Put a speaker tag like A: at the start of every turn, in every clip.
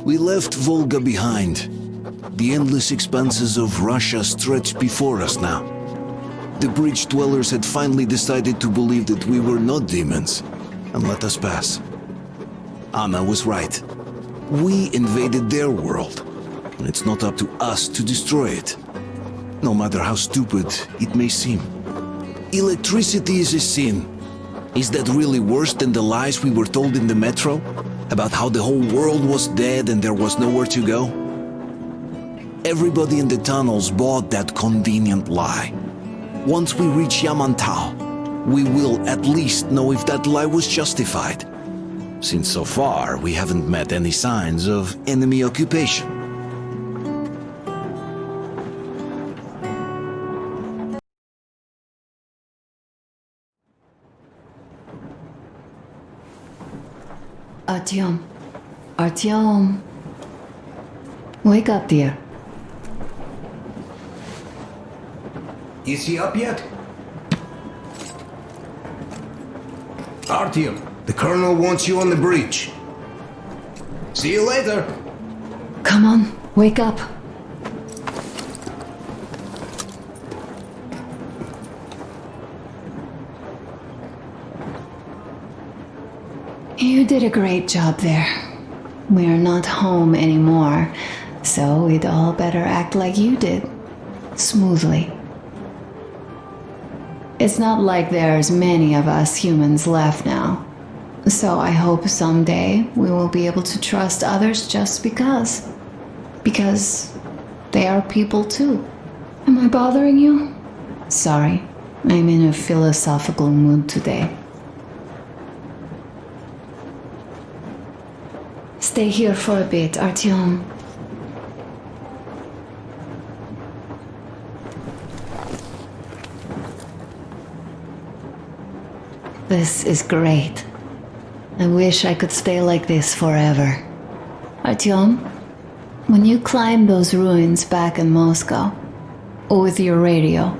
A: We left Volga behind. The endless expanses of Russia stretched before us now. The bridge dwellers had finally decided to believe that we were not demons and let us pass. Anna was right. We invaded their world, and it's not up to us to destroy it, no matter how stupid it may seem. Electricity is a sin. Is that really worse than the lies we were told in the metro? About how the whole world was dead and there was nowhere to go? Everybody in the tunnels bought that convenient lie. Once we reach Yamantau, we will at least know if that lie was justified. Since so far, we haven't met any signs of enemy occupation.
B: Artyom. Artyom. Wake up, dear.
C: Is he up yet? Artyom, the colonel wants you on the bridge. See you later.
B: Come on, wake up. You did a great job there. We're not home anymore, so we'd all better act like you did. Smoothly. It's not like there's many of us humans left now. So I hope someday we will be able to trust others just because. Because they are people too. Am I bothering you? Sorry, I'm in a philosophical mood today. Stay here for a bit, Artyom. This is great. I wish I could stay like this forever. Artyom, when you climbed those ruins back in Moscow, with your radio,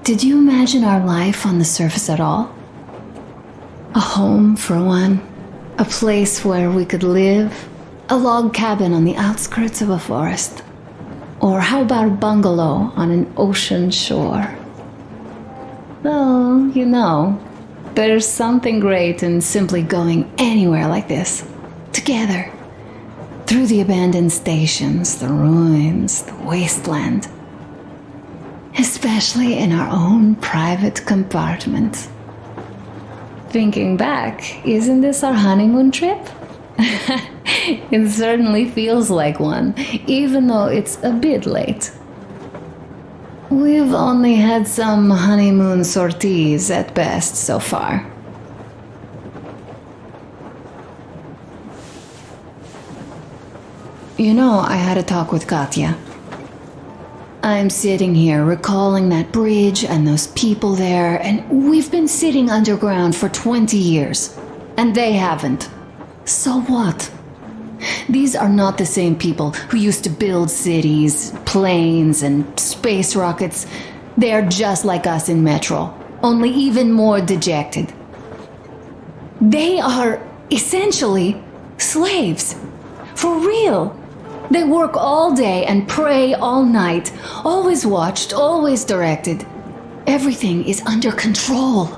B: did you imagine our life on the surface at all? A home, for one. A place where we could live. A log cabin on the outskirts of a forest. Or how about a bungalow on an ocean shore? Well, you know, there's something great in simply going anywhere like this, together, through the abandoned stations, the ruins, the wasteland, especially in our own private compartment. Thinking back, isn't this our honeymoon trip? It certainly feels like one, even though it's a bit late. We've only had some honeymoon sorties at best so far. You know, I had a talk with Katya. I'm sitting here recalling that bridge and those people there, and we've been sitting underground for 20 years, and they haven't. So what? These are not the same people who used to build cities, planes, and space rockets. They are just like us in Metro, only even more dejected. They are essentially slaves. For real. They work all day and pray all night, always watched, always directed. Everything is under control.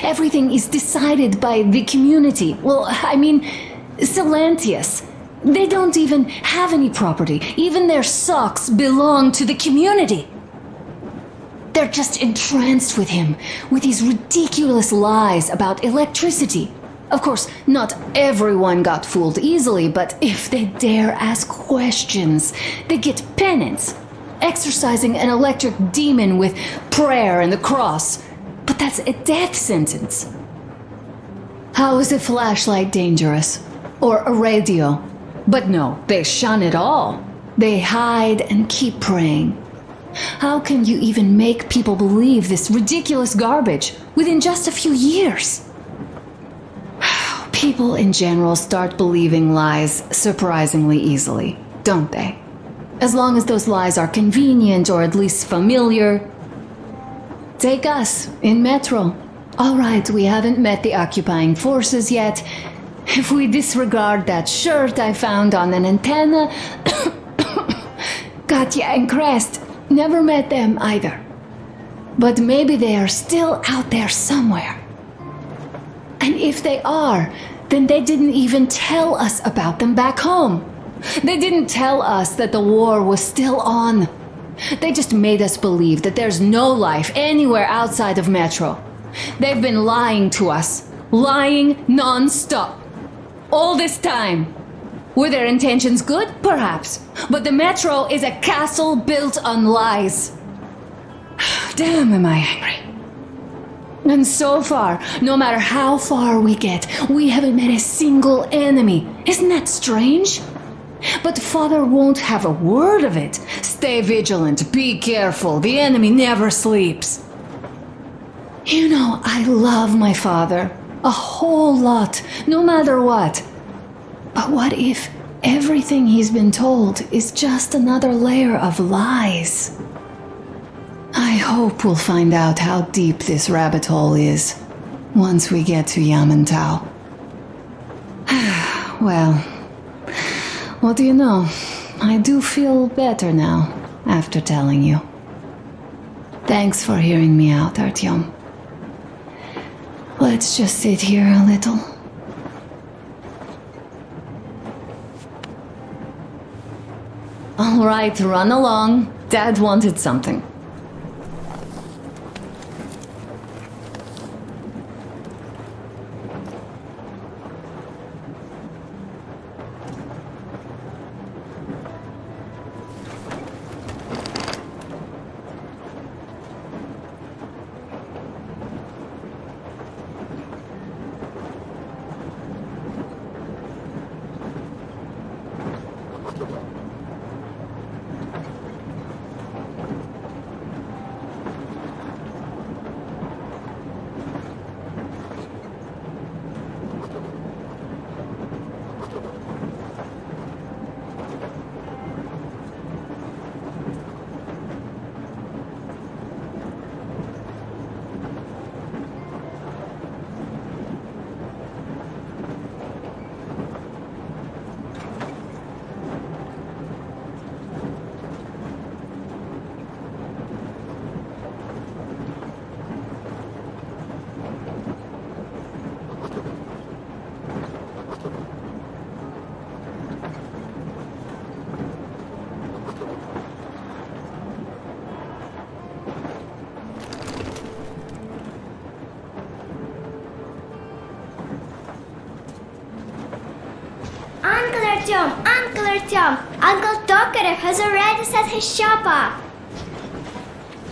B: Everything is decided by the community. Well, I mean, Silantius. They don't even have any property. Even their socks belong to the community. They're just entranced with him, with his ridiculous lies about electricity. Of course, not everyone got fooled easily, but if they dare ask questions, they get penance, exorcising an electric demon with prayer and the cross. But that's a death sentence. How is a flashlight dangerous? Or a radio? But no, they shun it all. They hide and keep praying. How can you even make people believe this ridiculous garbage within just a few years? People in general start believing lies surprisingly easily, don't they? As long as those lies are convenient or at least familiar. Take us, in Metro. All right, we haven't met the occupying forces yet, If we disregard that shirt I found on an antenna, Katya and Crest never met them either. But maybe they are still out there somewhere. And if they are, then they didn't even tell us about them back home. They didn't tell us that the war was still on. They just made us believe that there's no life anywhere outside of Metro. They've been lying to us. Lying non-stop. All this time. Were their intentions good? Perhaps. But the Metro is a castle built on lies. Damn, am I angry. And so far, no matter how far we get, we haven't met a single enemy. Isn't that strange? But Father won't have a word of it. Stay vigilant, be careful, the enemy never sleeps. You know, I love my father. A whole lot, no matter what. But what if everything he's been told is just another layer of lies? I hope we'll find out how deep this rabbit hole is once we get to Yamantau. Well, what do you know? I do feel better now after telling you. Thanks for hearing me out, Artyom. Let's just sit here a little. All right, run along. Dad wanted something.
D: Uncle Artyom! Uncle Tokarev has already set his shop up!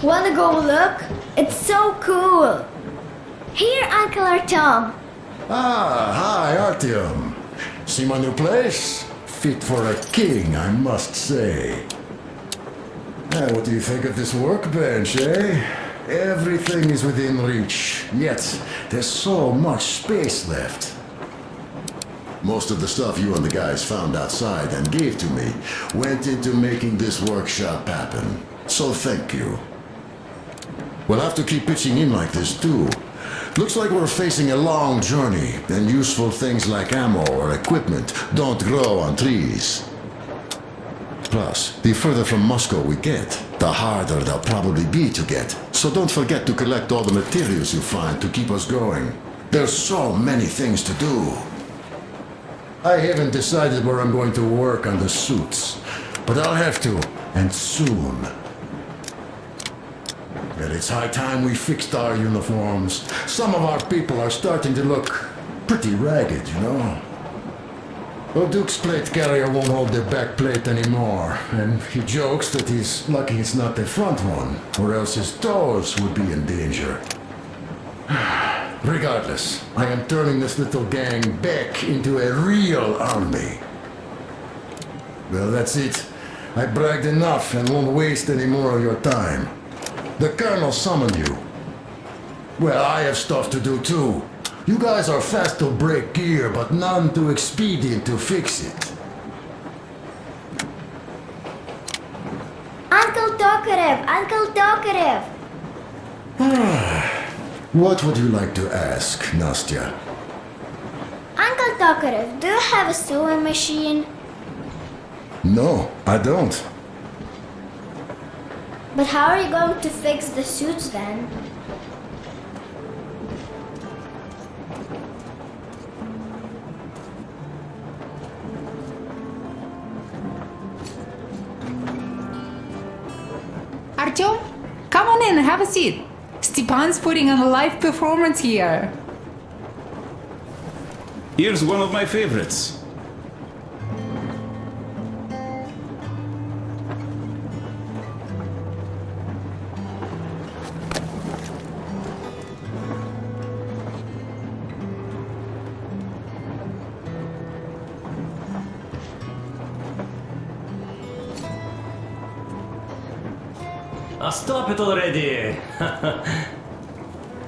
D: Wanna go look? It's so cool! Here, Uncle Artyom!
E: Ah, hi, Artyom. See my new place? Fit for a king, I must say. What do you think of this workbench, eh? Everything is within reach, yet there's so much space left. Most of the stuff you and the guys found outside and gave to me went into making this workshop happen. So thank you. We'll have to keep pitching in like this too. Looks like we're facing a long journey, and useful things like ammo or equipment don't grow on trees. Plus, the further from Moscow we get, the harder they'll probably be to get. So don't forget to collect all the materials you find to keep us going. There's so many things to do. I haven't decided where I'm going to work on the suits, but I'll have to, and soon. Well, it's high time we fixed our uniforms. Some of our people are starting to look pretty ragged, you know. Duke's plate carrier won't hold the back plate anymore, and he jokes that he's lucky it's not the front one, or else his toes would be in danger. Regardless, I am turning this little gang back into a real army. Well, that's it. I bragged enough and won't waste any more of your time. The Colonel summoned you. Well, I have stuff to do too. You guys are fast to break gear, but none too expedient to fix it.
D: Uncle Tokarev! Uncle Tokarev!
E: What would you like to ask, Nastya?
D: Uncle Tokarev, do you have a sewing machine?
E: No, I don't.
D: But how are you going to fix the suits then?
F: Artyom, come on in, have a seat. Stepan's putting on a live performance here.
G: Here's one of my favorites.
H: Stop it already!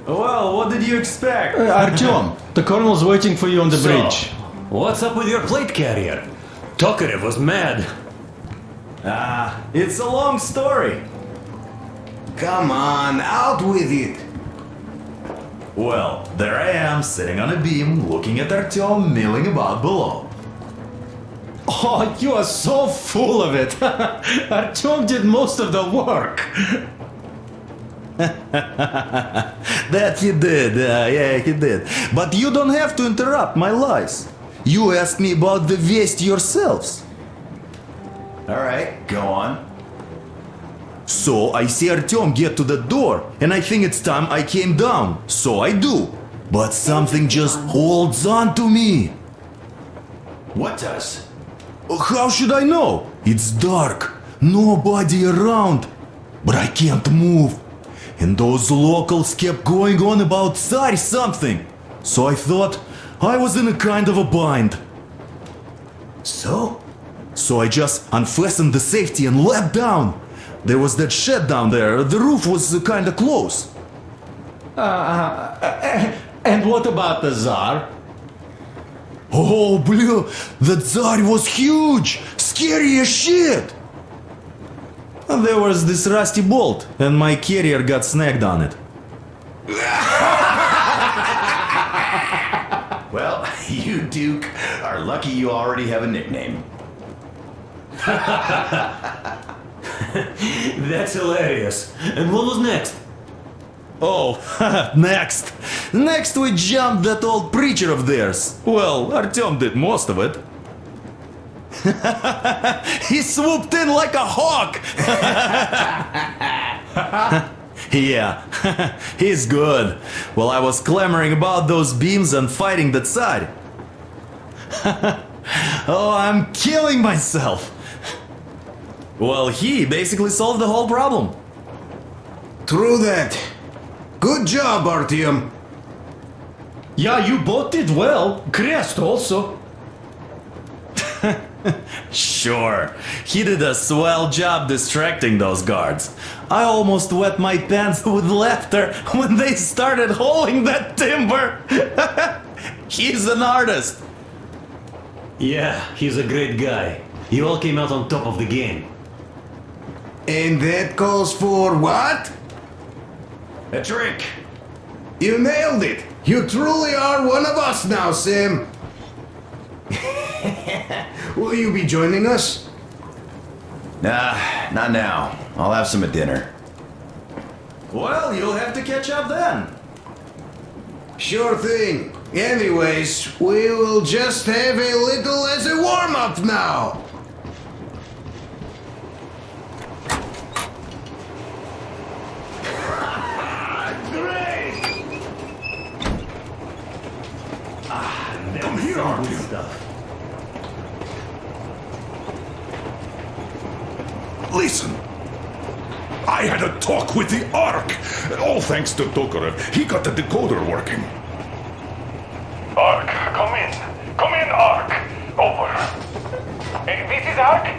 H: Well, what did you expect?
I: Artyom, the colonel's waiting for you on the
H: So,
I: bridge.
H: what's up with your plate carrier? Tokarev was mad.
G: It's a long story.
C: Come on, out with it.
J: Well, there I am, sitting on a beam, looking at Artyom milling about below.
I: Oh, you are so full of it. Artyom did most of the work.
J: That he did, yeah, he did. But you don't have to interrupt my lies. You asked me about the Vest yourselves.
G: Alright, go on.
J: So I see Artyom get to the door, and I think it's time I came down. So I do. But something just holds on to me.
G: What does?
J: How should I know? It's dark, nobody around, but I can't move. And those locals kept going on about Tsar something. So I thought I was in a kind of a bind.
C: So?
J: So I just unfastened the safety and leapt down. There was that shed down there, the roof was kinda close.
I: And what about the Tsar?
J: Oh, blue, the Tsar was huge, scary as shit. And there was this rusty bolt, and my carrier got snagged on it.
G: Well, you, Duke, are lucky you already have a nickname.
H: That's hilarious. And what was next?
J: Oh, next. Next we jumped that old preacher of theirs. Well, Artyom did most of it. He swooped in like a hawk. Yeah, he's good. While I was clamoring about those beams and fighting that side. Oh, I'm killing myself. Well, he basically solved the whole problem.
C: True that. Good job, Artyom.
I: Yeah, you both did well. Crest also.
J: Sure, he did a swell job distracting those guards. I almost wet my pants with laughter when they started hauling that timber. He's an artist.
H: Yeah, he's a great guy. You all came out on top of the game.
C: And that calls for what?
G: A drink.
C: You nailed it. You truly are one of us now, Sam. Will you be joining us?
G: Nah, not now. I'll have some at dinner.
J: Well, you'll have to catch up then.
C: Sure thing. Anyways, we will just have a little as a warm-up now.
H: Come here, Artyom.
K: Listen. I had a talk with the Ark. All thanks to Tokarev. He got the decoder working.
L: Ark, come in. Come in, Ark. Over. This is Ark.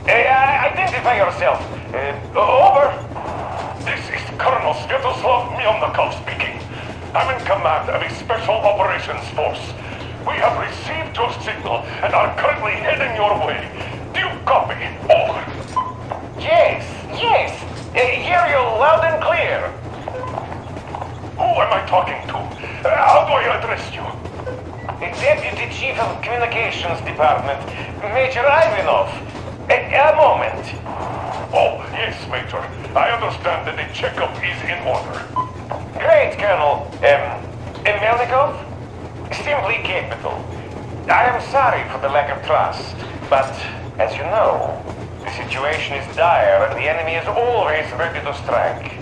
L: Identify yourself. Over. This is Colonel Sviatoslav Myelnikov speaking. I'm in command of a special operations force. We have received your signal and are currently heading your way. Do you copy? Over. Yes. Hear you loud and clear. Who am I talking to? How do I address you? Deputy Chief of Communications Department, Major Ivanov. A moment.
K: Oh, yes, Major. I understand that the checkup is in order.
L: Great, Colonel. Melnikov? Simply capital. I am sorry for the lack of trust, but as you know, the situation is dire and the enemy is always ready to strike.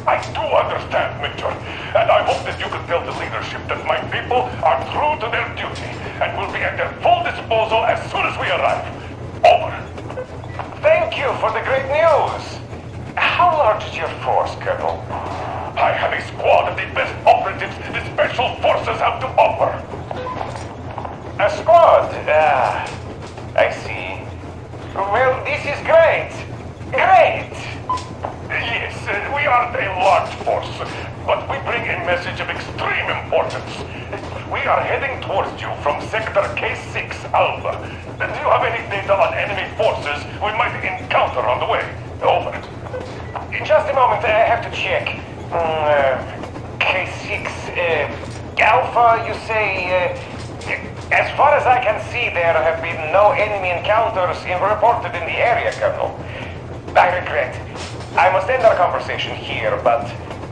K: I do understand, Major, and I hope that you can tell the leadership that my people are true to their duty and will be at their full disposal as soon as we arrive. Over.
L: Thank you for the great news. How large is your force, Colonel?
K: I have a squad of the best operatives the Special Forces have to offer.
L: A squad? I see. Well, this is great. Great!
K: Yes, we aren't a large force, but we bring a message of extreme importance. We are heading towards you from Sector K6 Alpha. Do you have any data on enemy forces we might encounter on the way? Over.
L: In just a moment, I have to check. K6 Alpha, you say? As far as I can see, there have been no enemy encounters reported in the area, Colonel. I regret. I must end our conversation here, but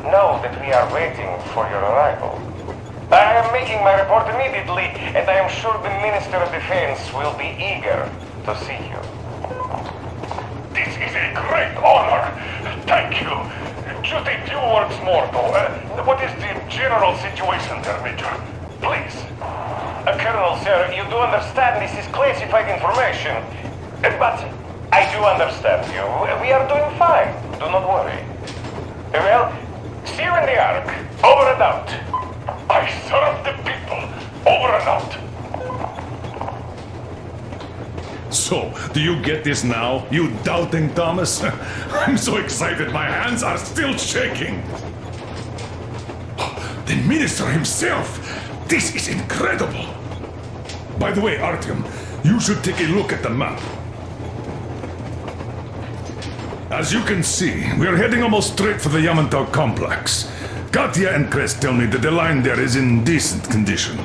L: know that we are waiting for your arrival. I am making my report immediately, and I am sure the Minister of Defense will be eager to see you.
K: This is a great honor. Thank you. Just a few words more, though. What is the general situation there, Major? Please.
L: Colonel, sir, you do understand this is classified information. But I do understand you. We are doing fine. Do not worry. Well, see you in the Ark. Over and out.
K: I serve the people. Over and out. So, do you get this now, you doubting Thomas? I'm so excited, my hands are still shaking. The Minister himself! This is incredible! By the way, Artyom, you should take a look at the map. As you can see, we're heading almost straight for the Yamantau complex. Katya and Krest tell me that the line there is in decent condition.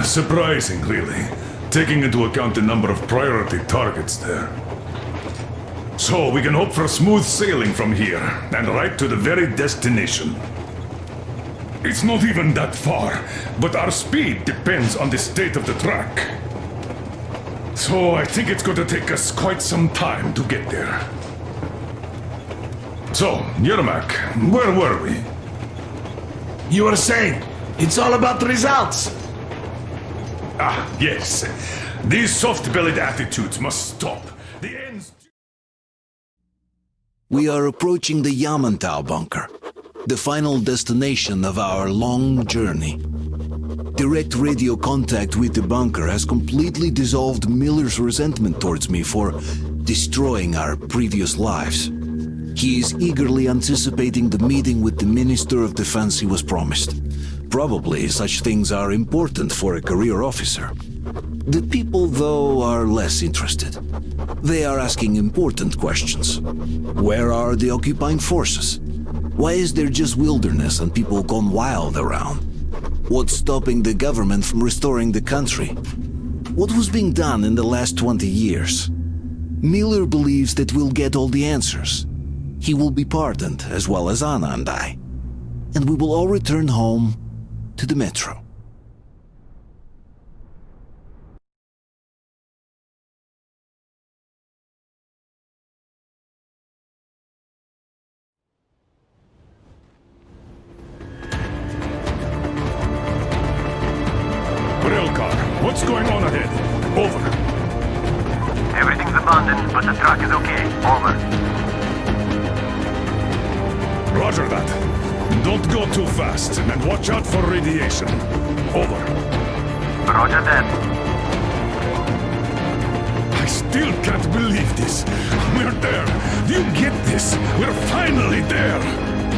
K: Surprising, really, taking into account the number of priority targets there. So we can hope for smooth sailing from here, and right to the very destination. It's not even that far, but our speed depends on the state of the track. So I think it's going to take us quite some time to get there. So, Yermak, where were we?
C: You were saying, it's all about results.
K: Ah, yes. These soft-bellied attitudes must stop. The ends...
A: We are approaching the Yamantau bunker, the final destination of our long journey. Direct radio contact with the bunker has completely dissolved Miller's resentment towards me for destroying our previous lives. He is eagerly anticipating the meeting with the Minister of Defense he was promised. Probably such things are important for a career officer. The people, though, are less interested. They are asking important questions. Where are the occupying forces? Why is there just wilderness and people gone wild around? What's stopping the government from restoring the country? What was being done in the last 20 years? Miller believes that we'll get all the answers. He will be pardoned, as well as Anna and I. And we will all return home to the metro.
K: What's going on ahead? Over.
L: Everything's abandoned, but the truck is okay. Over.
K: Roger that. Don't go too fast, and watch out for radiation. Over.
L: Roger that.
K: I still can't believe this. We're there. Do you get this? We're finally there.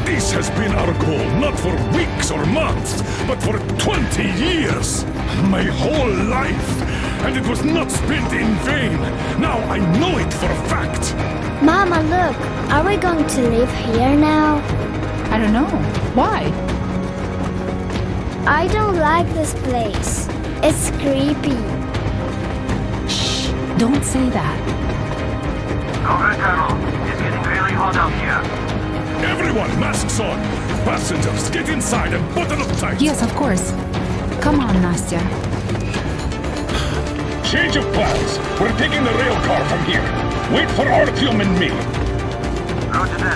K: This has been our goal, not for weeks or months, but for 20 years. My whole life. And it was not spent in vain. Now I know it for a fact.
D: Mama, look. Are we going to live here now?
F: I don't know. Why?
D: I don't like this place. It's creepy.
F: Shh, don't say that.
L: Over, Colonel. It's getting really hot out here.
K: Everyone, masks on! Passengers, get inside and button up tight!
F: Yes, of course. Come on, Nastya.
L: Change of plans. We're taking the rail car from here. Wait for Artyom and me.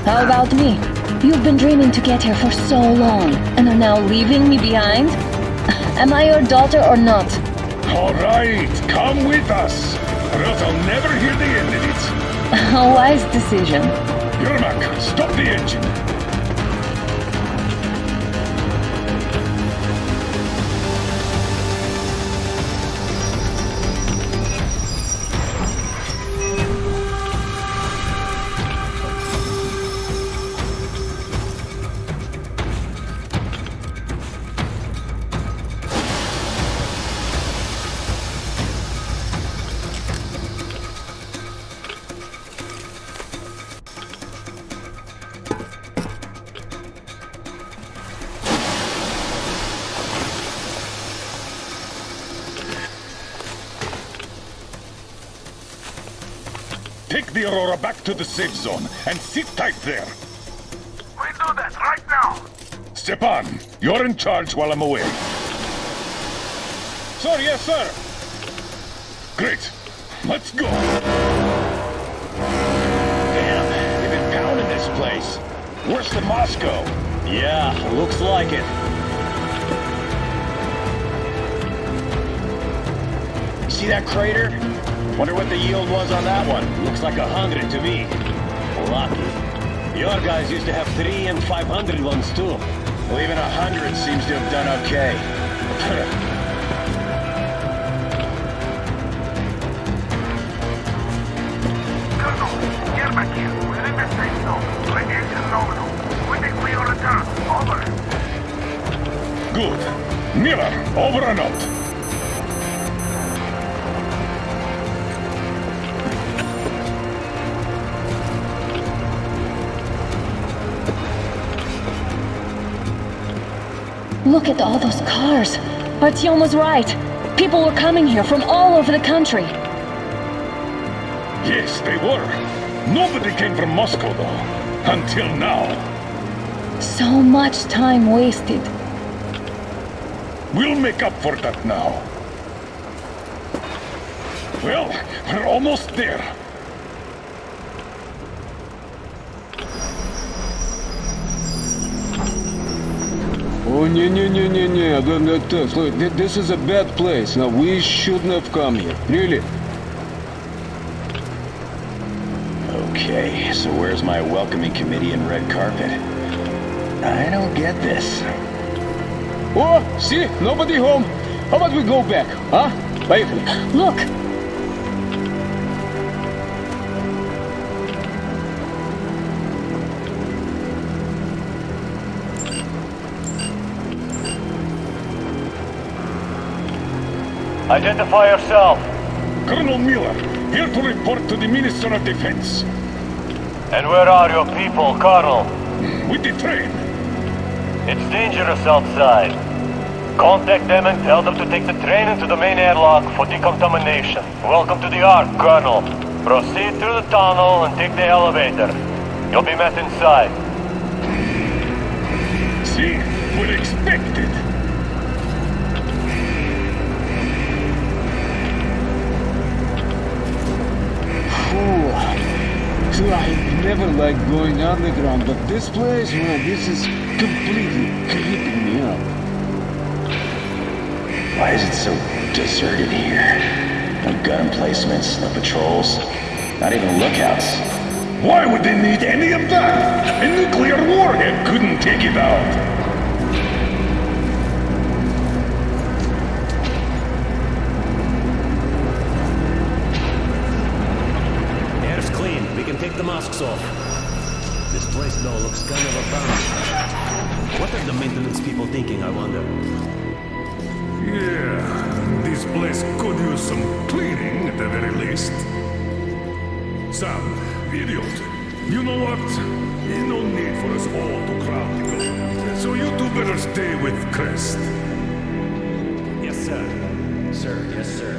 B: How about me? You've been dreaming to get here for so long, and are now leaving me behind? Am I your daughter or not?
L: All right, come with us. Or else I'll never hear the end of it.
B: A wise decision.
L: Yermak, stop the engine. Take the Aurora back to the safe zone and sit tight there.
M: We do that right now.
L: Stepan, you're in charge while I'm away. Sir, yes, sir. Great. Let's go. Damn, they've been pounding this place. Worse than Moscow.
H: Yeah, looks like it.
L: See that crater? Wonder what the yield was on that one.
H: Looks like 100 to me. Lucky. Your guys used to have 3 and 500 ones too.
L: Well, even 100 seems to have done okay.
M: Colonel, get back here. We're in the safe zone. Radiation nominal. Waiting for your return. Over.
L: Good. Miller, over and out.
B: Look at all those cars. Artyom was right. People were coming here from all over the country.
L: Yes, they were. Nobody came from Moscow, though. Until now.
B: So much time wasted.
L: We'll make up for that now. Well, we're almost there.
N: Oh, this is a bad place. Now, we shouldn't have come here. Really?
G: Okay, so where's my welcoming committee and red carpet? I don't get this.
N: Oh, see? Nobody home. How about we go back, huh? Поехали.
B: Look!
L: Identify yourself. Colonel Miller, here to report to the Minister of Defense.
O: And where are your people, Colonel?
L: With the train.
O: It's dangerous outside. Contact them and tell them to take the train into the main airlock for decontamination. Welcome to the Ark, Colonel. Proceed through the tunnel and take the elevator. You'll be met inside.
L: See, we're expected.
N: So I never liked going underground, but this place, well, this is completely creeping me out.
G: Why is it so deserted here? No gun emplacements, no patrols, not even lookouts.
L: Why would they need any of that? A nuclear warhead couldn't take it out.
H: Air's clean. We can take the masks off. This place, though, looks kind of abandoned. What are the maintenance people thinking, I wonder?
K: Yeah, this place could use some cleaning at the very least. Sam, idiot, you know what? There's no need for us all to crowd the building. So you two better stay with Crest.
H: sir. Yes, sir.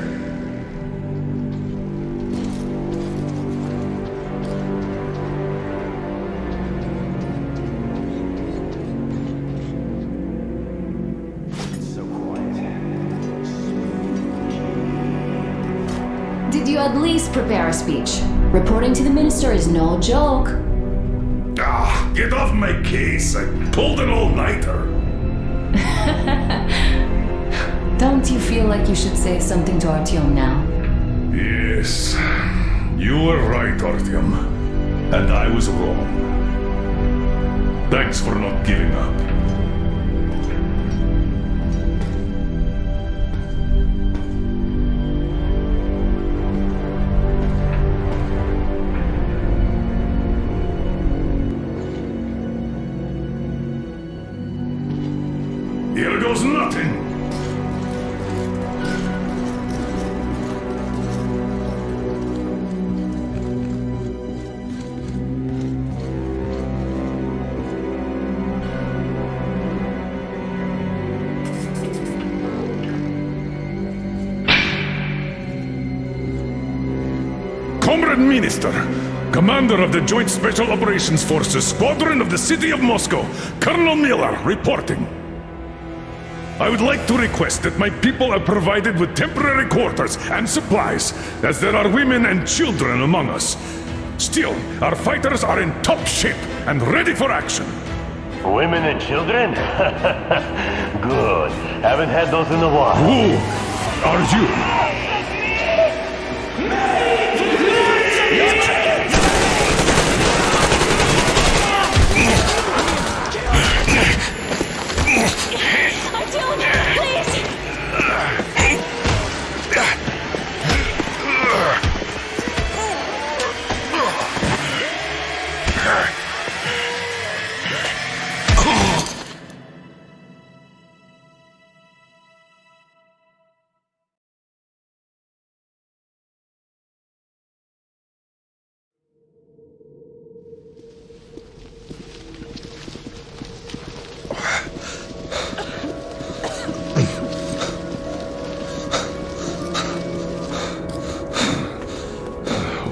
H: It's so quiet.
B: Did you at least prepare a speech? Reporting to the minister is no joke.
K: Ah, get off my case. I pulled an all-nighter.
B: Don't you feel like you should say something to Artyom now?
K: Yes. You were right, Artyom. And I was wrong. Thanks for not giving up. Here goes nothing! Comrade Minister, Commander of the Joint Special Operations Forces, Squadron of the City of Moscow, Colonel Miller, reporting. I would like to request that my people are provided with temporary quarters and supplies, as there are women and children among us. Still, our fighters are in top shape and ready for action.
O: Women and children? Good. Haven't had those in a while.
K: Who are you?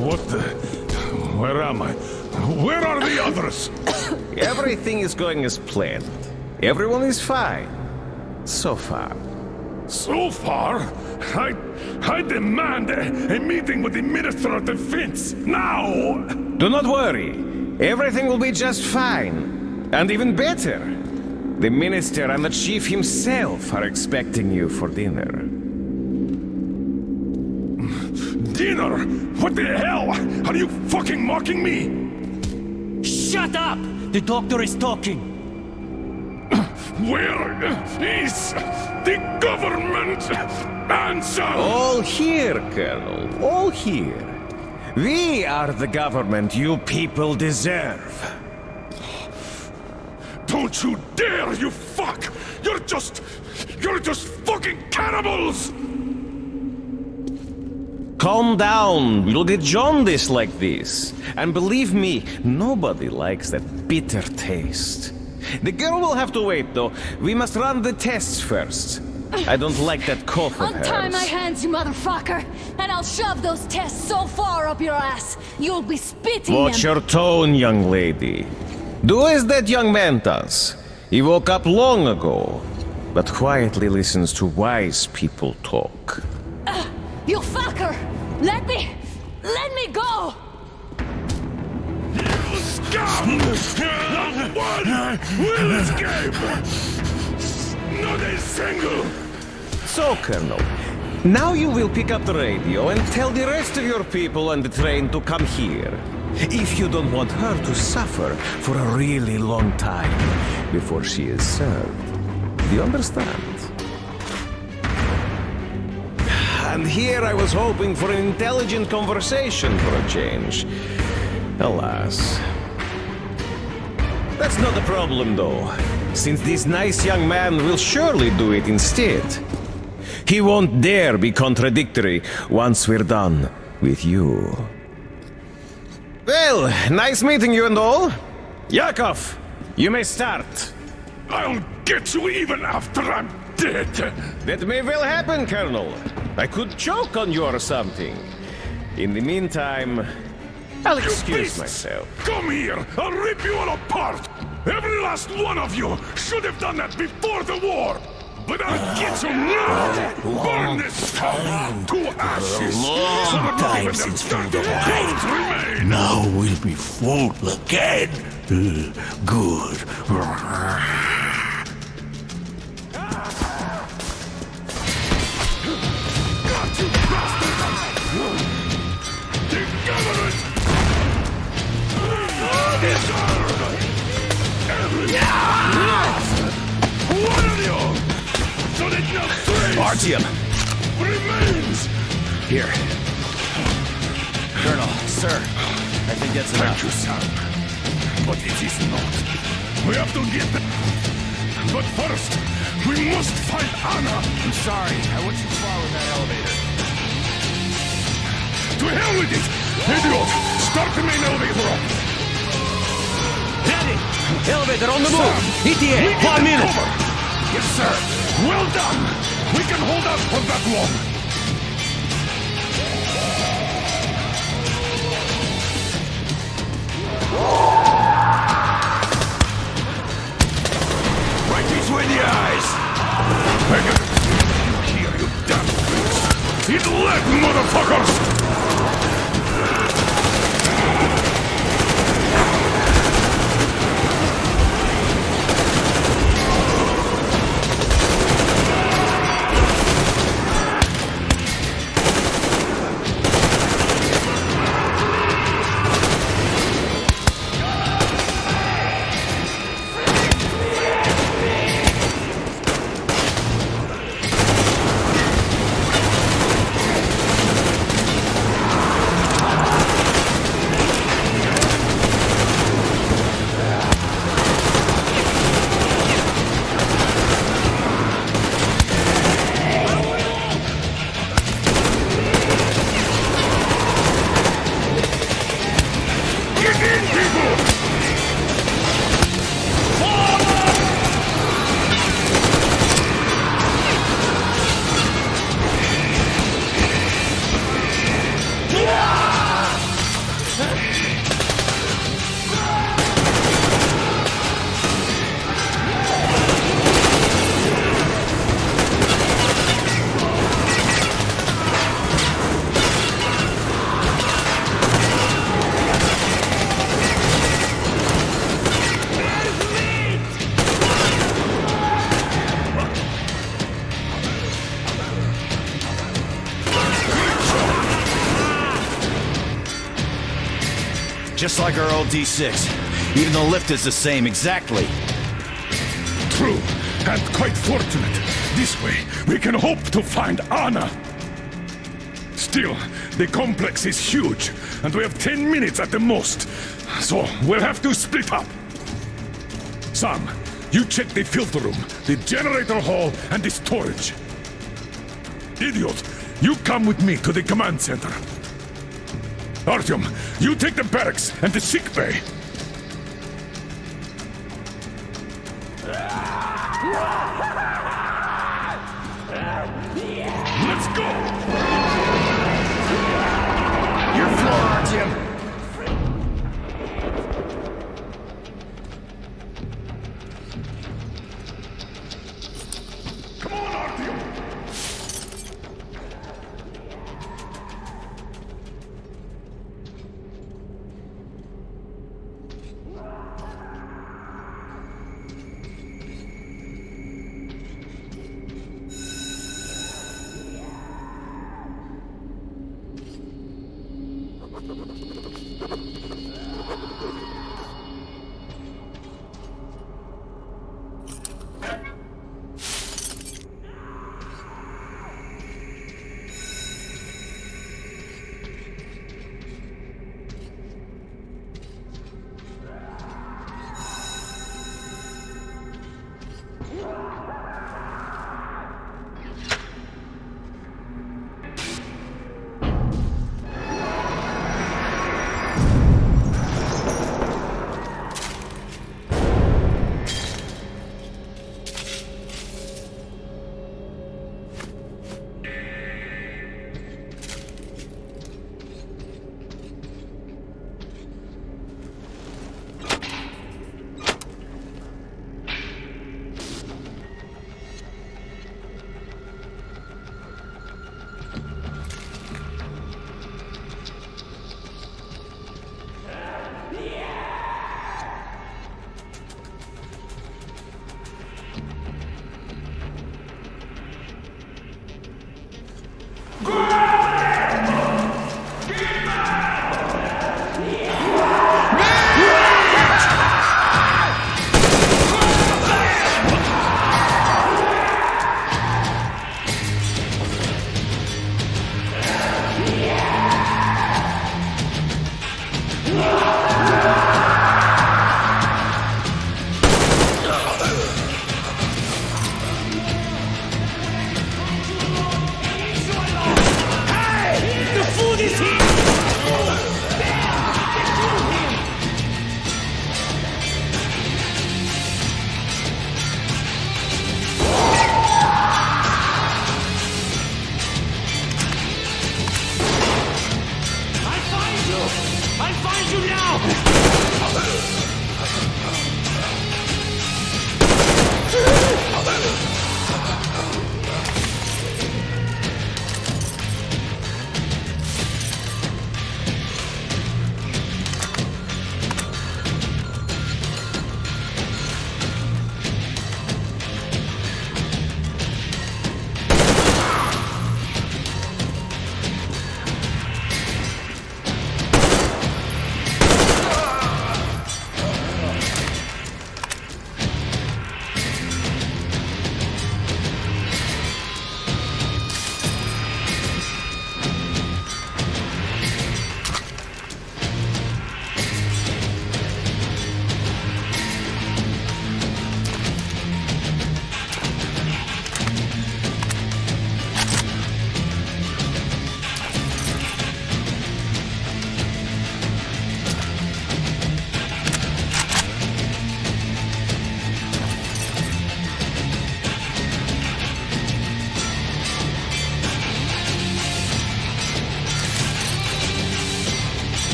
K: What the... Where am I? Where are the others?
P: Everything is going as planned. Everyone is fine. So far.
K: So far? I demand a meeting with the Minister of Defense, now!
P: Do not worry. Everything will be just fine. And even better. The Minister and the Chief himself are expecting you for dinner.
K: Dinner? What the hell? Are you fucking mocking me?
Q: Shut up! The doctor is talking.
K: Where is the government answer?
P: All here, Colonel. All here. We are the government you people deserve.
K: Don't you dare, you fuck! You're just fucking cannibals!
P: Calm down. We'll get jaundice like this. And believe me, nobody likes that bitter taste. The girl will have to wait, though. We must run the tests first. I don't like that cough of hers.
R: Untie my hands, you motherfucker, and I'll shove those tests so far up your ass, you'll be spitting
P: Watch
R: them.
P: your tone, young lady. Do as that young man does. He woke up long ago, but quietly listens to wise people talk.
R: You fucker! Let me go!
K: You scum! Not one will escape! Not a single!
P: So, Colonel, now you will pick up the radio and tell the rest of your people on the train to come here. If you don't want her to suffer for a really long time before she is served. Do you understand? And here I was hoping for an intelligent conversation for a change. Alas. That's not a problem, though, since this nice young man will surely do it instead. He won't dare be contradictory once we're done with you. Well, nice meeting you and all. Yakov, you may start.
K: I'll get you even after I'm dead.
P: That may well happen, Colonel. I could choke on you or something. In the meantime, I'll excuse myself.
K: Come here! I'll rip you all apart! Every last one of you should have done that before the war! But I'll get you now! Burn this town to ashes!
A: Long time since freedom died. Now we'll be full again. Good.
K: One of you! So that no trace
Q: Artyom!
K: remains!
Q: Here. Colonel, sir, I think that's enough.
K: Thank you, son. But it is not. We have to get them. But first, we must find Anna!
Q: I'm sorry, I went too far with that elevator.
K: To hell with it! Idiot! Start the main elevator up!
Q: Daddy! Elevator on the move! ETA, 1 minute!
K: Cover. Yes, sir! Well done! We can hold out for that long!
Q: Right between the eyes!
K: I got you here, you damn things! Eat leg, motherfuckers!
Q: Just like our old D6. Even the lift is the same, exactly.
K: True, and quite fortunate. This way, we can hope to find Anna. Still, the complex is huge, and we have 10 minutes at the most. So, we'll have to split up. Sam, you check the filter room, the generator hall, and the storage. Idiot, you come with me to the command center. Artyom, you take the barracks and the sick bay. Let's go!
Q: Your floor, Artyom.
K: Come on, Artyom!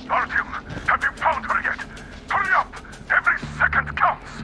M: Artyom, have you found her yet? Hurry up! Every second counts!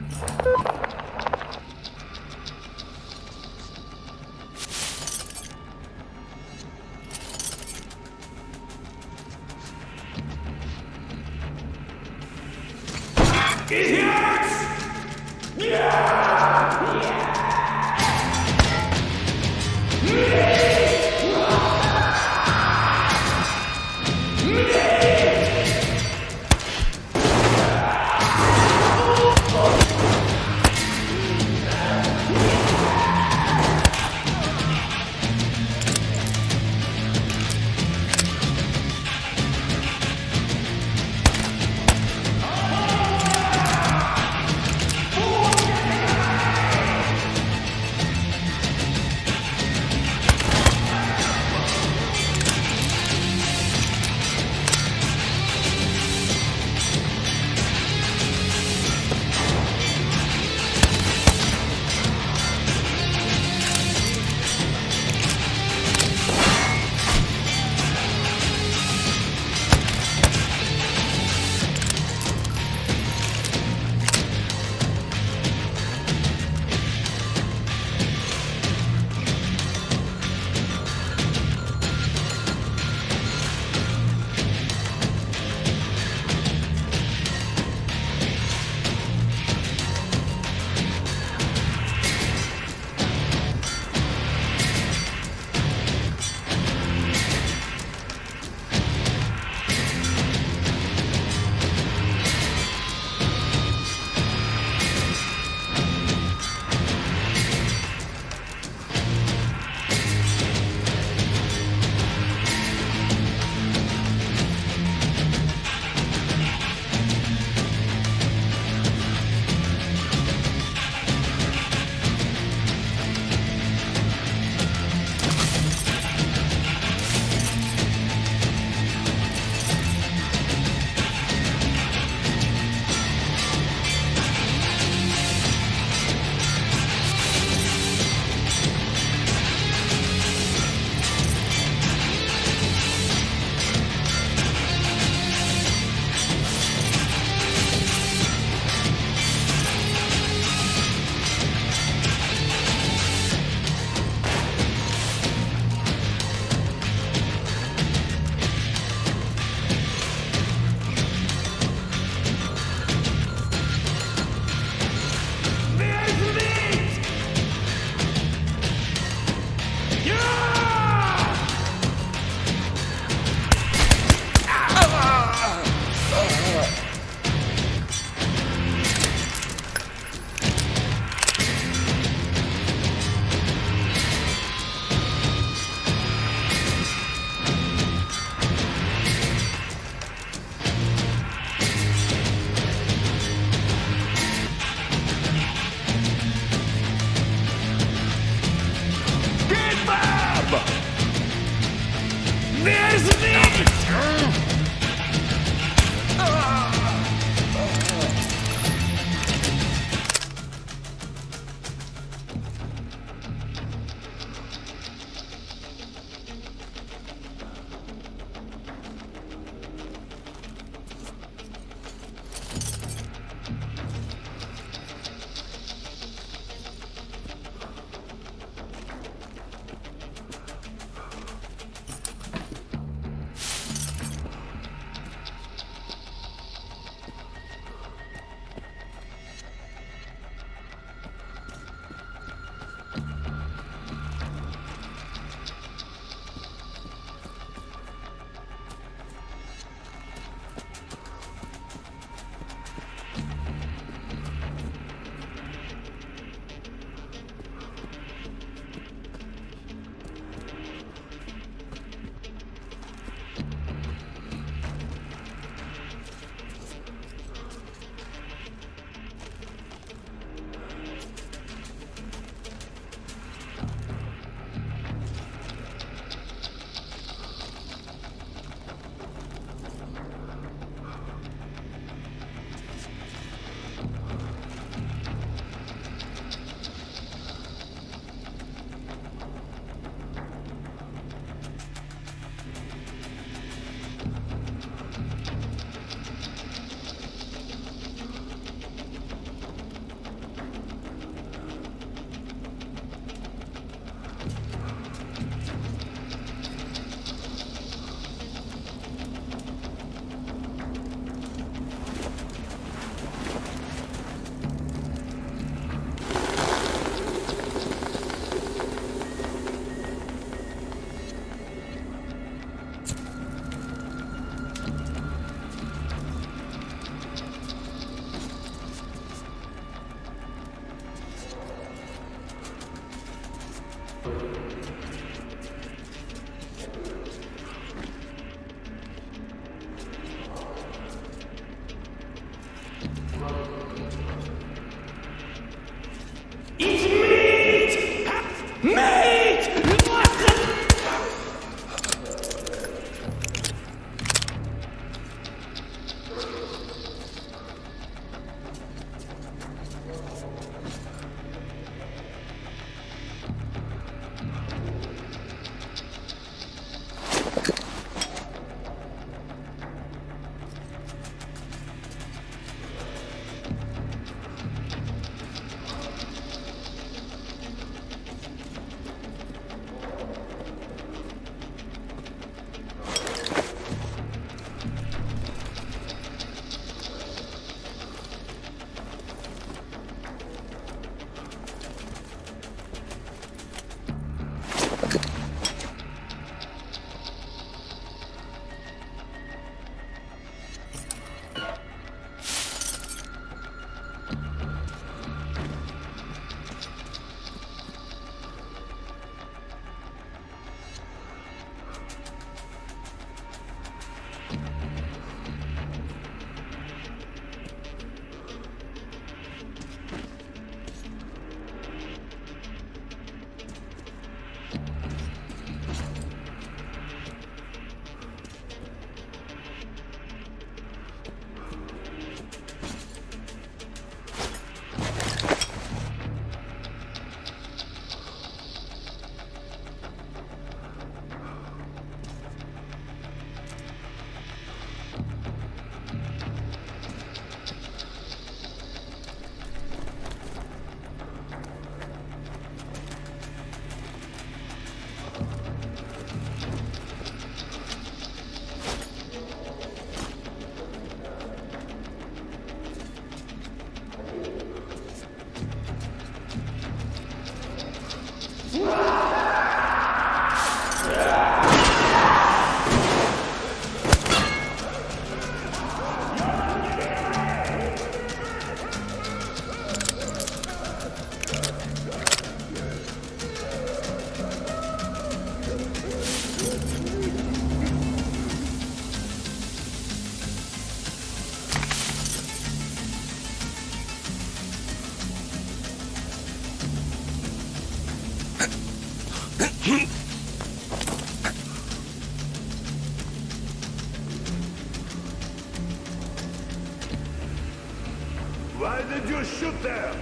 M: Why did you shoot there?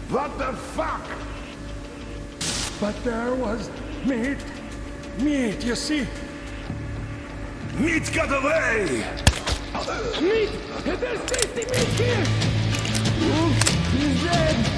M: What the fuck? But there was meat. Meat, you see?
K: Meat got away!
M: Meat! There's tasty meat here! He's dead!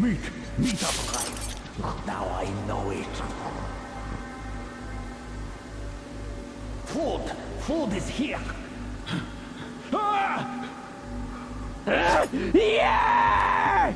M: Meat arrived. Now I know it. Food is here. Yeah!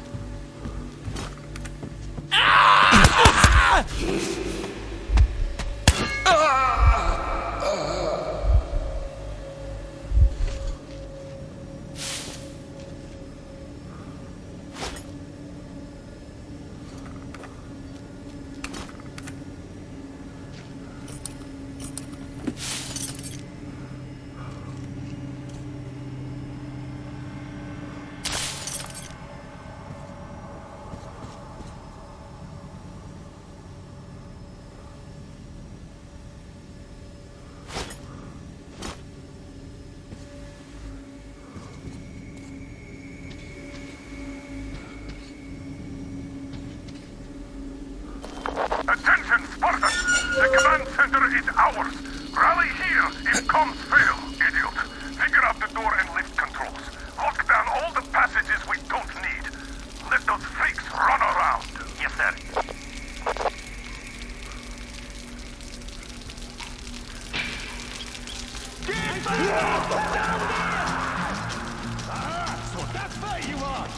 L: Attention, Spartans! The command center is ours! Rally here if comms fail, idiot! Figure out the door and lift controls. Lock down all the passages we don't need. Let those freaks run around. Yes, sir.
M: Get back! Down there! Ah, so that's where you are!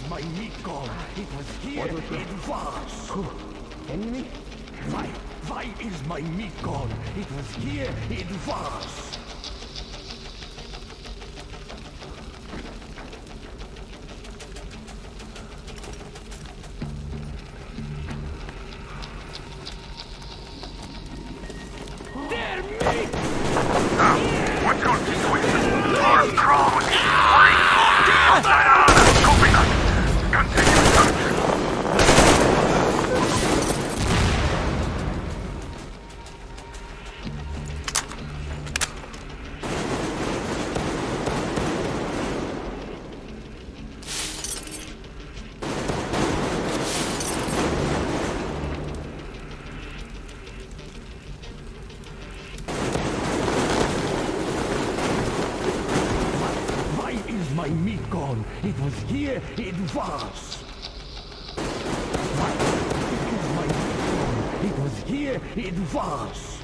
M: My meat gone. It was here. It was. Enemy? Why is my meat gone? It was here. It was. here it was. It was here it was.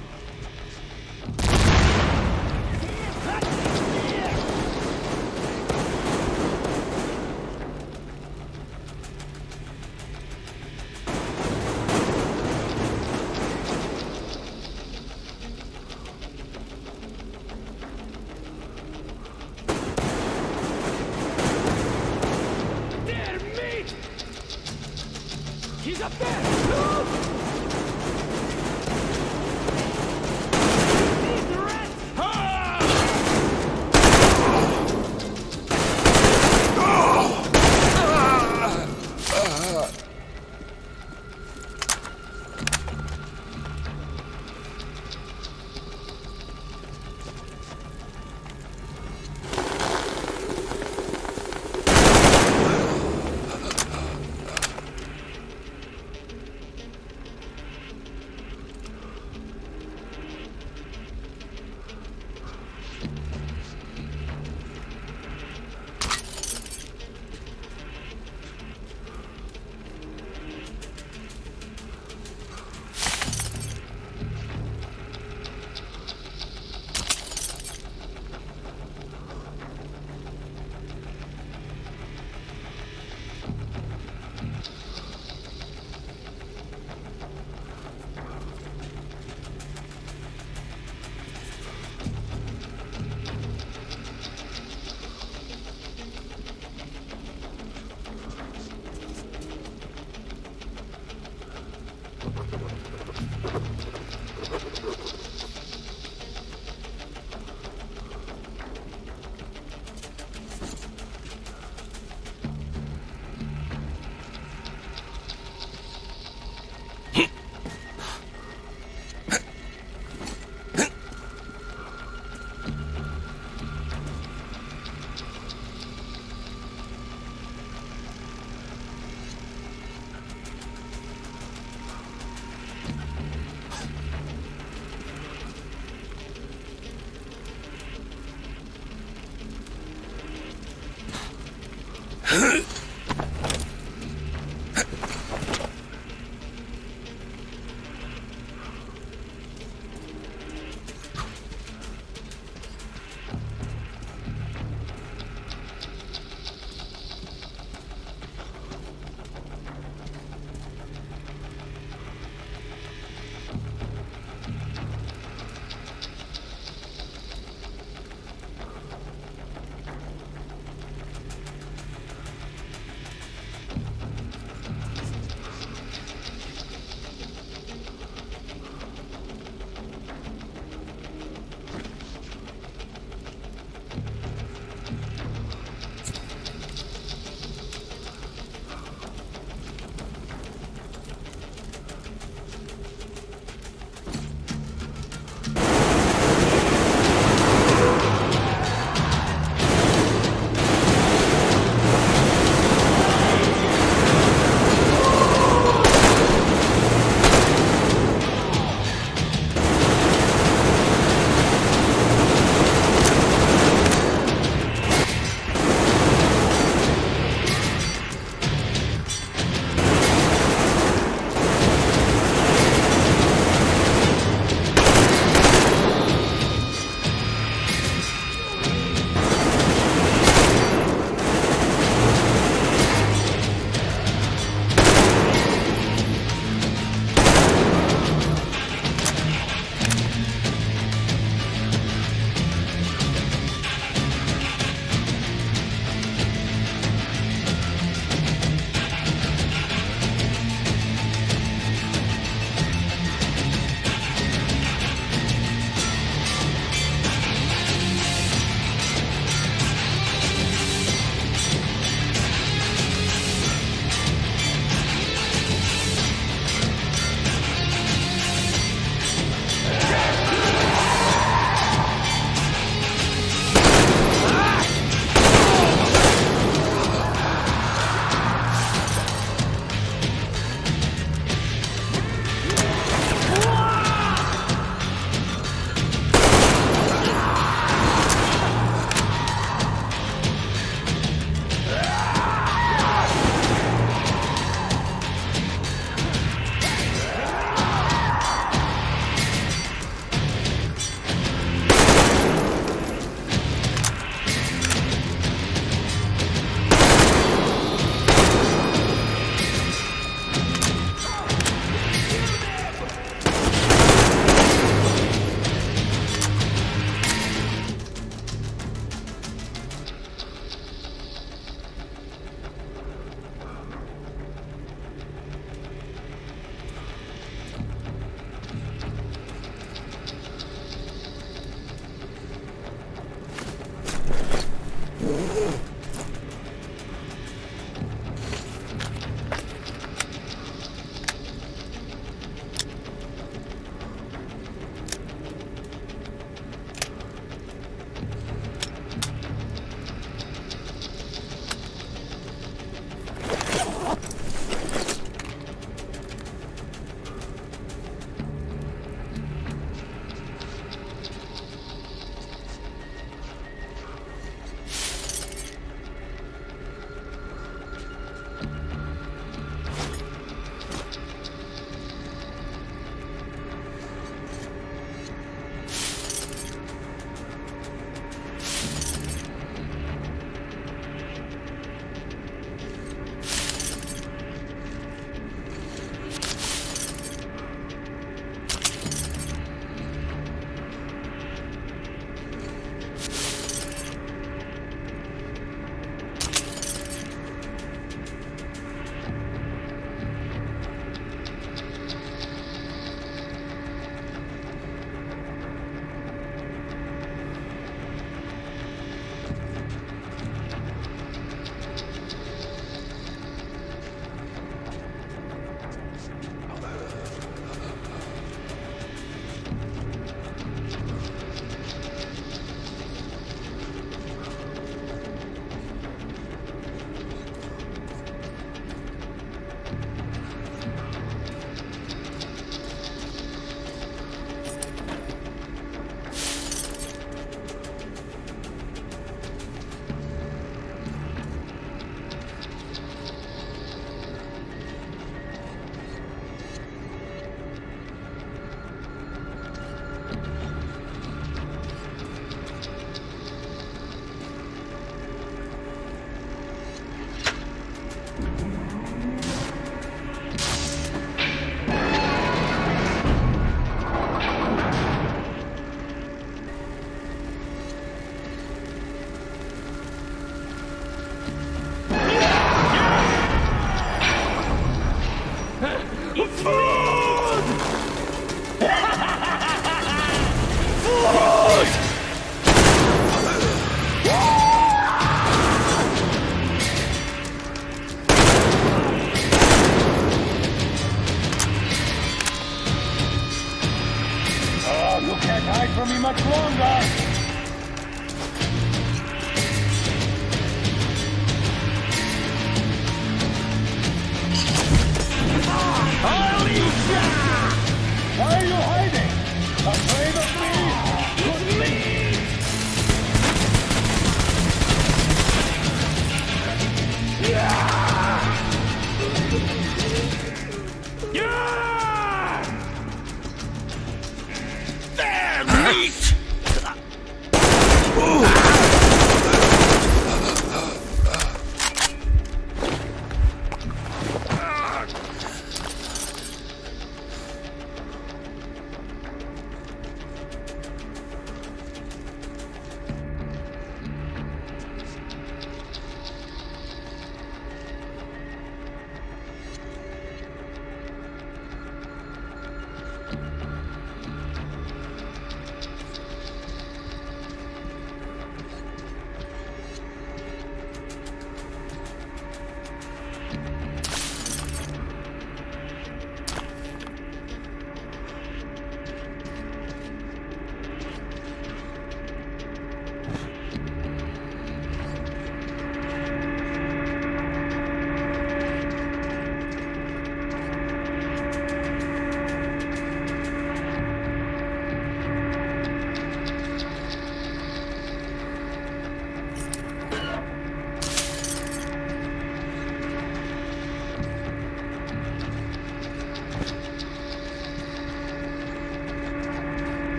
L: He's up there! Look! These rats!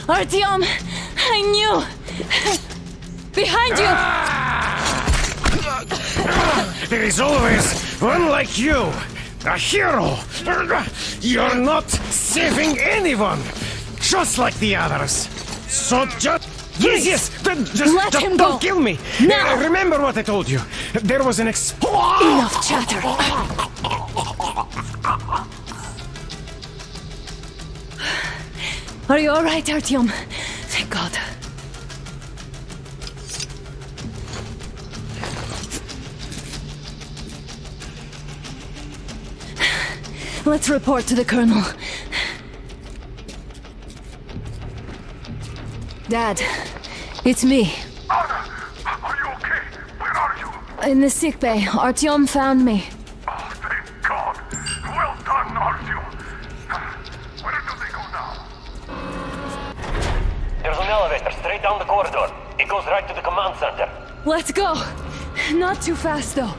R: Artyom! I knew! Behind you!
S: There is always one like you! A hero! You're not saving anyone! Just like the others! So just... Yes! Just
R: him
S: don't
R: go.
S: kill me!
R: Now.
S: Remember what I told you! There was an
R: Enough chatter! Are you alright, Artyom? Thank God. Let's report to the Colonel. Dad, it's me.
M: Anna, are you okay? Where are you?
R: In the sickbay, Artyom found me.
M: Oh, thank God. Well done, Artyom. Where do they go now?
O: There's an elevator straight down the corridor. It goes right to the command center.
R: Let's go! Not too fast, though.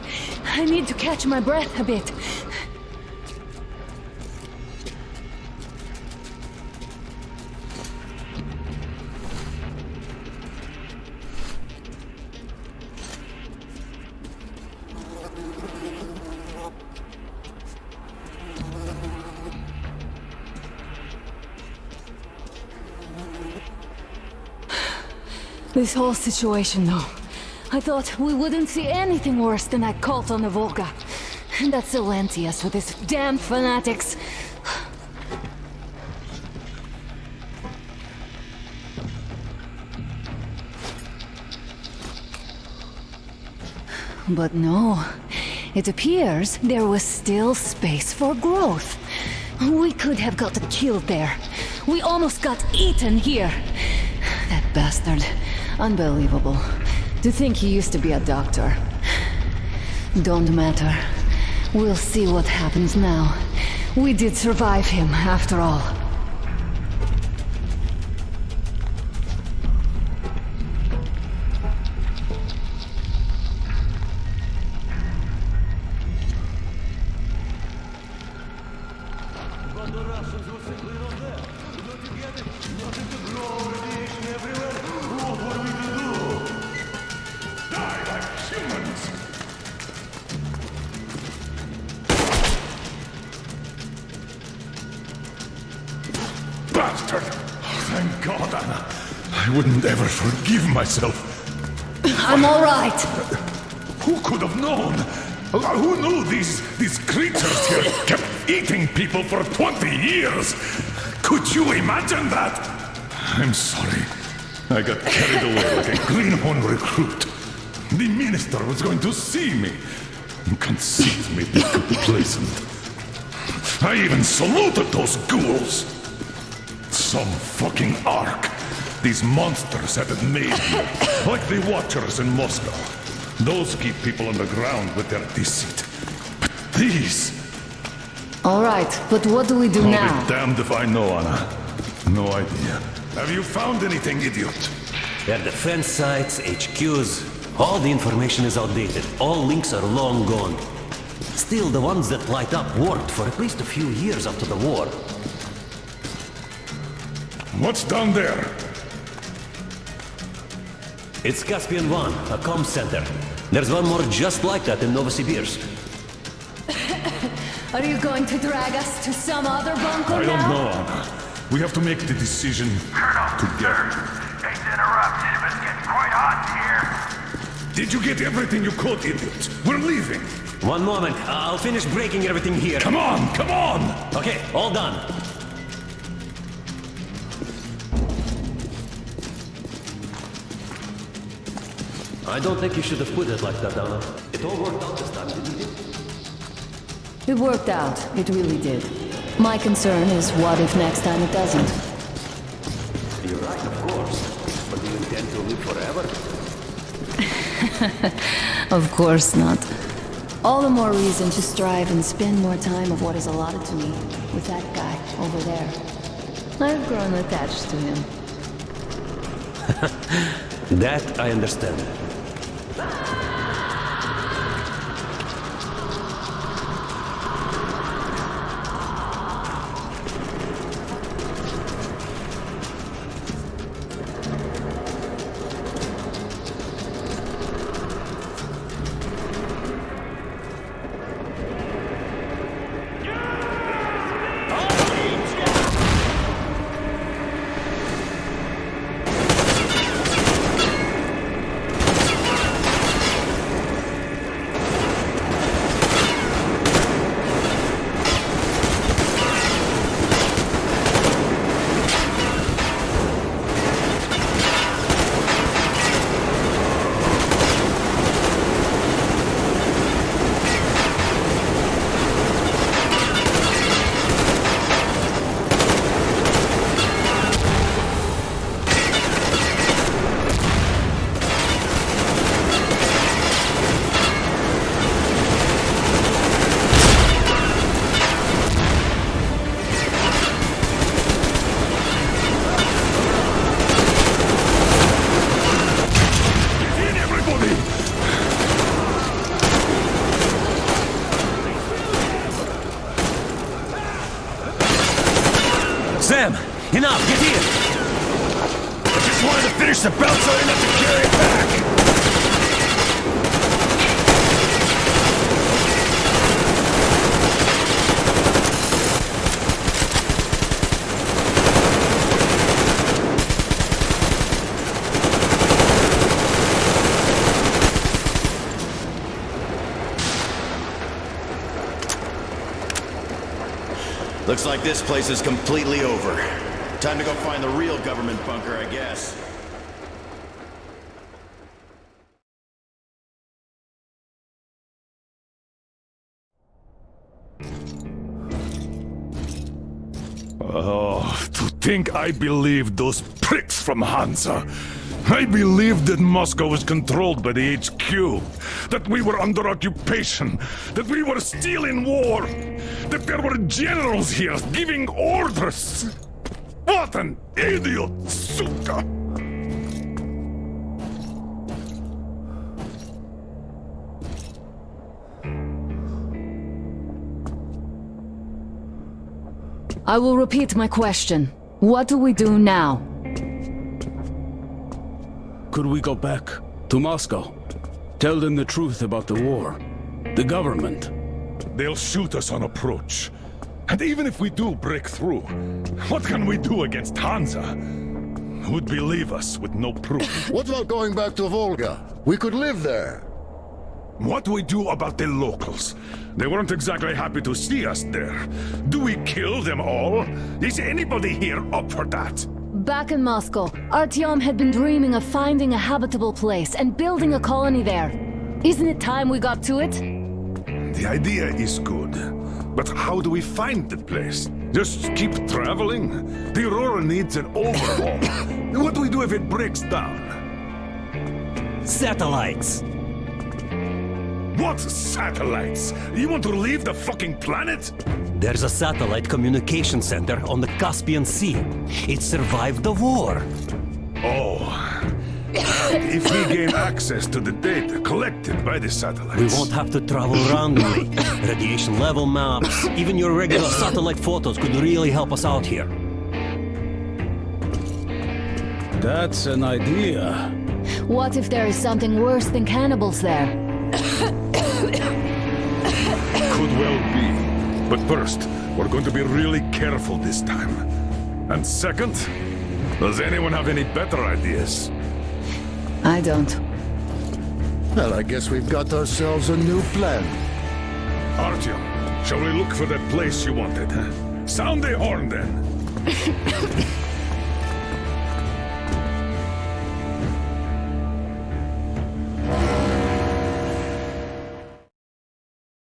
R: I need to catch my breath a bit. This whole situation, though. I thought we wouldn't see anything worse than that cult on the Volga. And that Silentius with his damn fanatics. But no. It appears there was still space for growth. We could have got killed there. We almost got eaten here. That bastard. Unbelievable. To think he used to be a doctor. Don't matter. We'll see what happens now. We did survive him, after all.
K: Bastard! Thank God, Anna. I wouldn't ever forgive myself.
R: I'm all right.
K: Who could have known? Who knew these creatures here kept eating people for 20 years? Could you imagine that? I'm sorry. I got carried away like a greenhorn recruit. The minister was going to see me. Conceit made me complacent. I even saluted those ghouls. Some fucking ark. These monsters have it made here, like the Watchers in Moscow. Those keep people underground with their deceit. But these...
B: All right, but what do we do
K: I'll
B: now?
K: be damned if I know, Anna. No idea. Have you found anything, idiot?
H: Their defense sites, HQs, all the information is outdated. All links are long gone. Still, the ones that light up worked for at least a few years after the war.
K: What's down there?
H: It's Caspian 1, a comm center. There's one more just like that in Novosibirsk.
R: Are you going to drag us to some other bunker
K: I don't
R: now?
K: know, Anna. We have to make the decision together.
M: Hate to interrupt, but it's getting quite hot in here.
K: Did you get everything you could, idiot? We're leaving.
H: One moment, I'll finish breaking everything here.
K: Come on, come on!
H: Okay, all done. I don't think you should have put it like that, Anna. It all worked out this time, didn't it?
B: It worked out. It really did. My concern is what if next time it doesn't?
H: You're right, of course. But do you intend to live forever?
B: Of course not. All the more reason to strive and spend more time of what is allotted to me with that guy over there. I've grown attached to him.
H: That I understand. Sam! Enough! Get in!
Q: I just wanted to finish the belt so I didn't have to carry it back! Looks like this place is completely over. Time to go find the real government bunker, I guess.
K: Oh, to think I believed those pricks from Hansa. I believed that Moscow was controlled by the HQ, that we were under occupation, that we were still in war, that there were generals here giving orders. What an idiot, suka!
R: I will repeat my question. What do we do now?
T: Could we go back to Moscow? Tell them the truth about the war. The government.
K: They'll shoot us on approach. And even if we do break through, what can we do against Hansa? Who'd believe us with no proof?
E: What about going back to Volga? We could live there.
K: What do we do about the locals? They weren't exactly happy to see us there. Do we kill them all? Is anybody here up for that?
R: Back in Moscow, Artyom had been dreaming of finding a habitable place and building a colony there. Isn't it time we got to it?
K: The idea is good. But how do we find the place? Just keep traveling? The Aurora needs an overhaul. What do we do if it breaks down?
H: Satellites!
K: What satellites? You want to leave the fucking planet?
H: There's a satellite communication center on the Caspian Sea. It survived the war.
K: Oh. If we gain access to the data collected by the satellites...
H: We won't have to travel randomly. Radiation level maps, even your regular satellite photos could really help us out here.
T: That's an idea.
R: What if there is something worse than cannibals there?
K: Could well be. But first, we're going to be really careful this time. And second, does anyone have any better ideas?
R: I don't.
E: Well, I guess we've got ourselves a new plan.
K: Artyom, shall we look for that place you wanted? Sound the horn then.